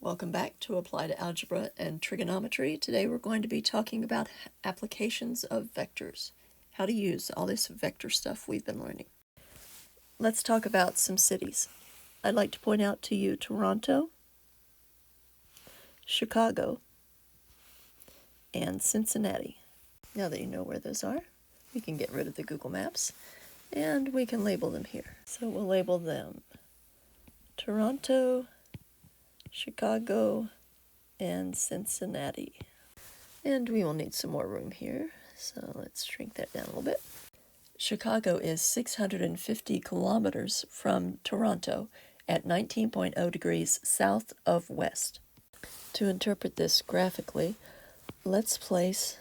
Welcome back to Applied Algebra and Trigonometry. Today we're going to be talking about applications of vectors, how to use all this vector stuff we've been learning. Let's talk about some cities. I'd like to point out to you Toronto, Chicago, and Cincinnati. Now that you know where those are, we can get rid of the Google Maps and we can label them here. So we'll label them Toronto, Chicago, and Cincinnati. And we will need some more room here, so let's shrink that down a little bit. Chicago is 650 kilometers from Toronto at 19.0 degrees south of west. To interpret this graphically, let's place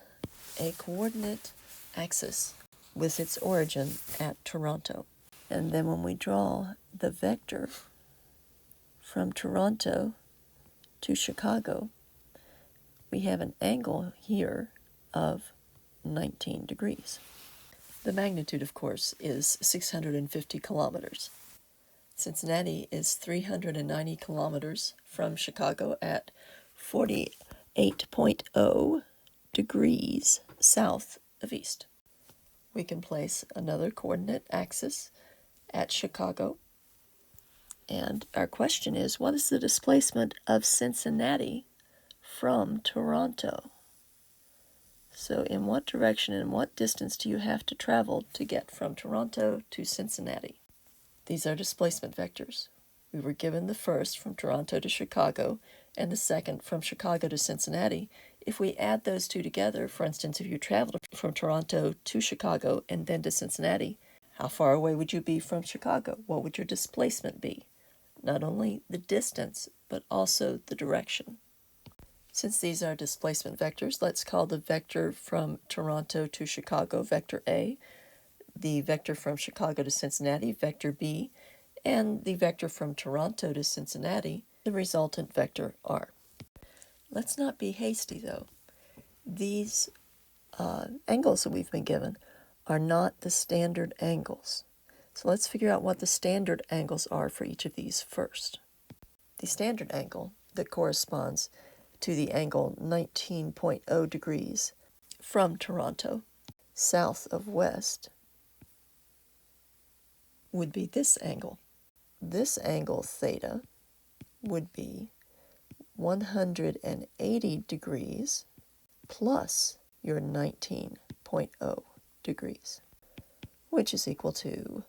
a coordinate axis with its origin at Toronto. And then when we draw the vector from Toronto to Chicago, we have an angle here of 19 degrees. The magnitude, of course, is 650 kilometers. Cincinnati is 390 kilometers from Chicago at 48.0 degrees south of east. We can place another coordinate axis at Chicago. And our question is, what is the displacement of Cincinnati from Toronto? So in what direction and what distance do you have to travel to get from Toronto to Cincinnati? These are displacement vectors. We were given the first from Toronto to Chicago and the second from Chicago to Cincinnati. If we add those two together, for instance, if you traveled from Toronto to Chicago and then to Cincinnati, how far away would you be from Chicago? What would your displacement be? Not only the distance, but also the direction. Since these are displacement vectors, let's call the vector from Toronto to Chicago vector A, the vector from Chicago to Cincinnati vector B, and the vector from Toronto to Cincinnati, the resultant vector R. Let's not be hasty, though. These angles that we've been given are not the standard angles. So let's figure out what the standard angles are for each of these first. The standard angle that corresponds to the angle 19.0 degrees from Toronto, south of west, would be this angle. This angle, theta, would be 180 degrees plus your 19.0 degrees, which is equal to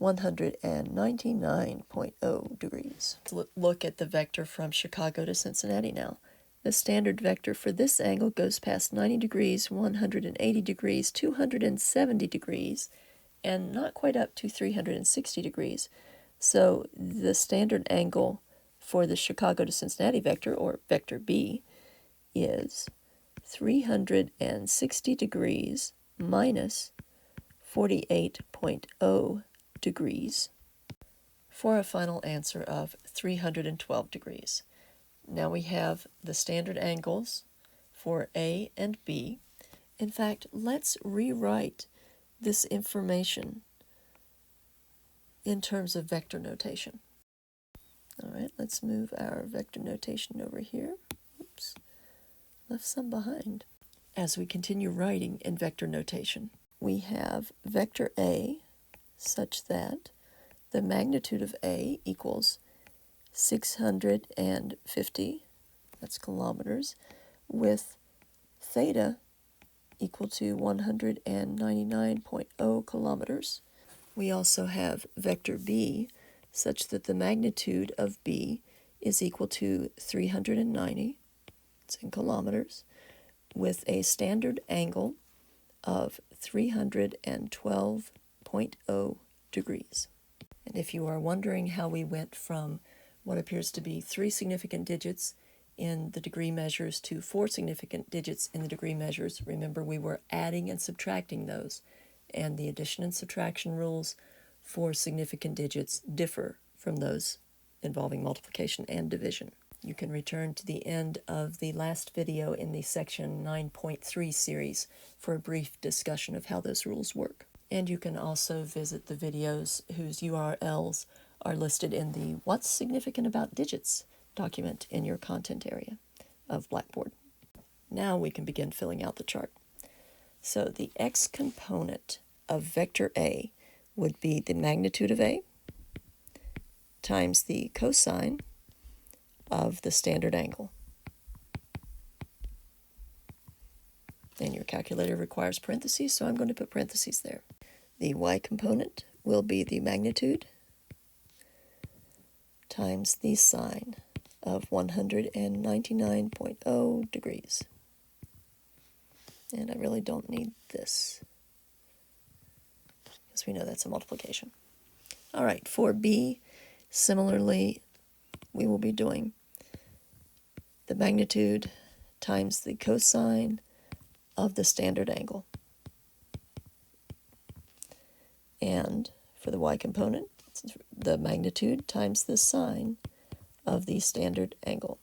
199.0 degrees. Let's look at the vector from Chicago to Cincinnati now. The standard vector for this angle goes past 90 degrees, 180 degrees, 270 degrees, and not quite up to 360 degrees. So the standard angle for the Chicago to Cincinnati vector, or vector B, is 360 degrees minus 48.0 degrees for a final answer of 312 degrees. Now we have the standard angles for A and B. In fact, let's rewrite this information in terms of vector notation. All right, let's move our vector notation over here. Oops, left some behind. As we continue writing in vector notation, we have vector A such that the magnitude of A equals 650, that's kilometers, with theta equal to 199.0 kilometers. We also have vector B such that the magnitude of B is equal to 390, it's in kilometers, with a standard angle of 312.0 degrees. And if you are wondering how we went from what appears to be 3 significant digits in the degree measures to 4 significant digits in the degree measures, remember we were adding and subtracting those, and the addition and subtraction rules for significant digits differ from those involving multiplication and division. You can return to the end of the last video in the section 9.3 series for a brief discussion of how those rules work. And you can also visit the videos whose URLs are listed in the What's Significant About Digits document in your content area of Blackboard. Now we can begin filling out the chart. So the x component of vector A would be the magnitude of A times the cosine of the standard angle. And your calculator requires parentheses, so I'm going to put parentheses there. The y component will be the magnitude times the sine of 199.0 degrees. And I really don't need this, because we know that's a multiplication. All right, for B, similarly, we will be doing the magnitude times the cosine of the standard angle. And for the y component, the magnitude times the sine of the standard angle.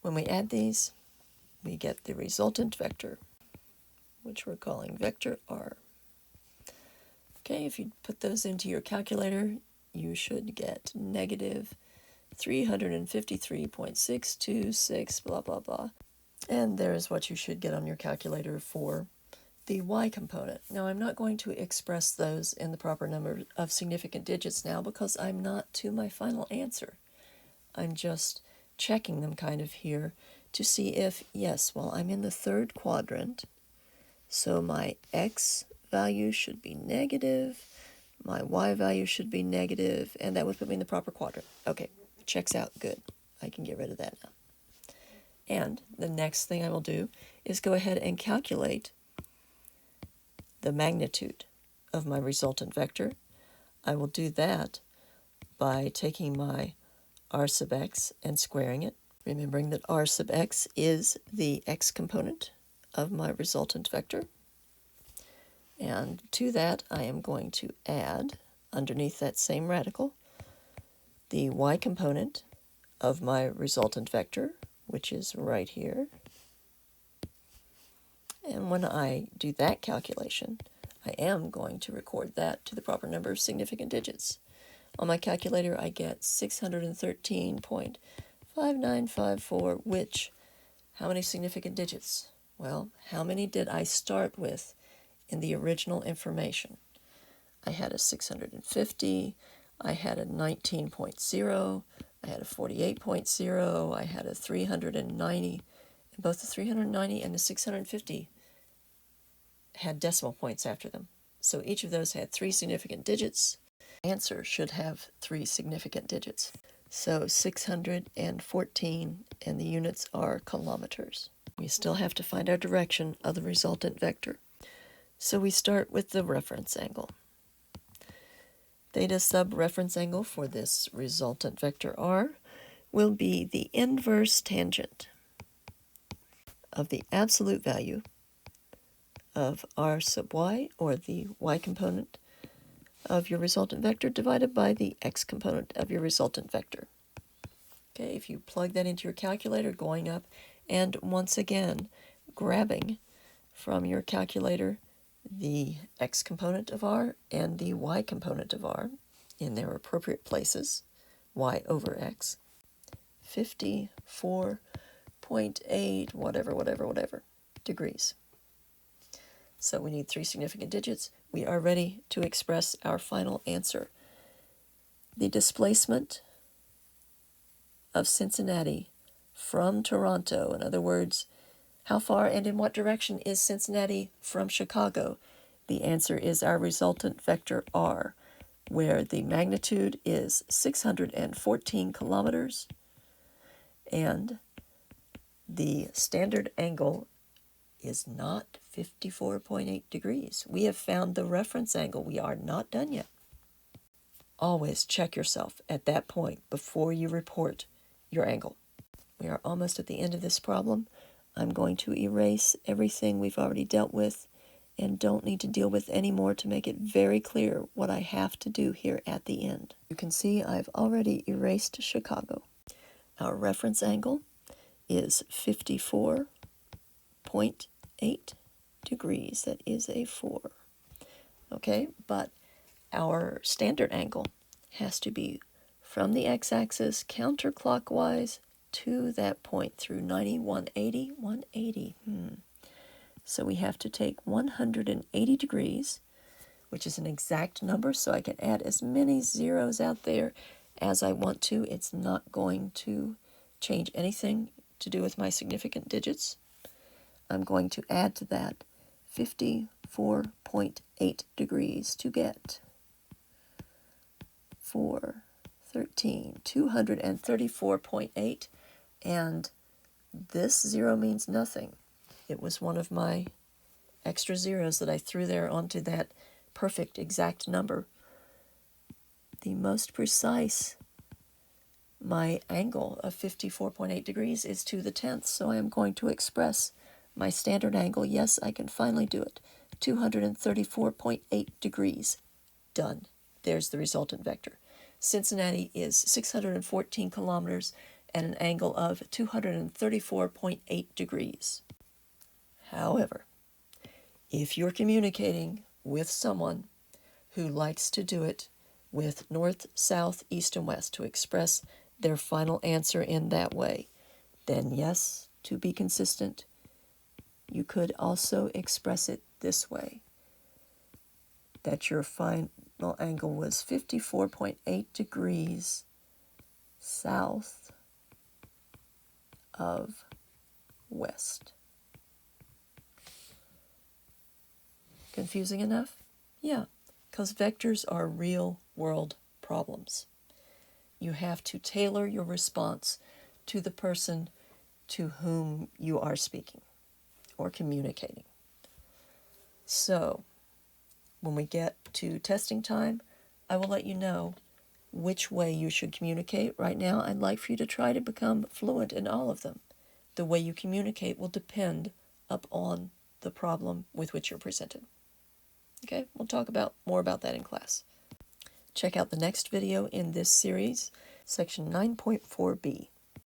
When we add these, we get the resultant vector, which we're calling vector R. Okay, if you put those into your calculator, you should get negative 353.626, blah, blah, blah. And there's what you should get on your calculator for the y component. Now, I'm not going to express those in the proper number of significant digits now because I'm not to my final answer. I'm just checking them kind of here to see if, yes, well, I'm in the third quadrant, so my x value should be negative, my y value should be negative, and that would put me in the proper quadrant. Okay, checks out, good. I can get rid of that now. And the next thing I will do is go ahead and calculate the magnitude of my resultant vector. I will do that by taking my r sub x and squaring it, remembering that r sub x is the x component of my resultant vector. And to that, I am going to add, underneath that same radical, the y component of my resultant vector, which is right here. And when I do that calculation, I am going to record that to the proper number of significant digits. On my calculator, I get 613.5954, which, how many significant digits? Well, how many did I start with in the original information? I had a 650, I had a 19.0, I had a 48.0, I had a 390, and both the 390 and the 650 had decimal points after them. So each of those had 3 significant digits. The answer should have 3 significant digits. So 614, and the units are kilometers. We still have to find our direction of the resultant vector. So we start with the reference angle. Theta sub reference angle for this resultant vector R will be the inverse tangent of the absolute value of r sub y, or the y component of your resultant vector, divided by the x component of your resultant vector. Okay, if you plug that into your calculator, going up and once again grabbing from your calculator the x component of r and the y component of r in their appropriate places, y over x, 54.8 whatever degrees. So we need 3 significant digits. We are ready to express our final answer. The displacement of Cincinnati from Toronto, in other words, how far and in what direction is Cincinnati from Chicago? The answer is our resultant vector R, where the magnitude is 614 kilometers and the standard angle is not 54.8 degrees. We have found the reference angle. We are not done yet. Always check yourself at that point before you report your angle. We are almost at the end of this problem. I'm going to erase everything we've already dealt with and don't need to deal with any more to make it very clear what I have to do here at the end. You can see I've already erased Chicago. Our reference angle is 54.8 degrees. That is a 4. Okay, but our standard angle has to be from the x-axis counterclockwise to that point through 90, 180, 180. So we have to take 180 degrees, which is an exact number, so I can add as many zeros out there as I want to. It's not going to change anything to do with my significant digits. I'm going to add to that 54.8 degrees to get 4, 13, 234.8, and this zero means nothing. It was one of my extra zeros that I threw there onto that perfect exact number. The most precise, my angle of 54.8 degrees is to the 10th, so I am going to express my standard angle. Yes, I can finally do it. 234.8 degrees. Done. There's the resultant vector. Cincinnati is 614 kilometers at an angle of 234.8 degrees. However, if you're communicating with someone who likes to do it with north, south, east, and west to express their final answer in that way, then yes, to be consistent, you could also express it this way, that your final angle was 54.8 degrees south of west. Confusing enough? Yeah, because vectors are real-world problems. You have to tailor your response to the person to whom you are speaking or communicating. So, when we get to testing time, I will let you know which way you should communicate. Right now, I'd like for you to try to become fluent in all of them. The way you communicate will depend upon the problem with which you're presented. Okay, we'll talk more about that in class. Check out the next video in this series, section 9.4b.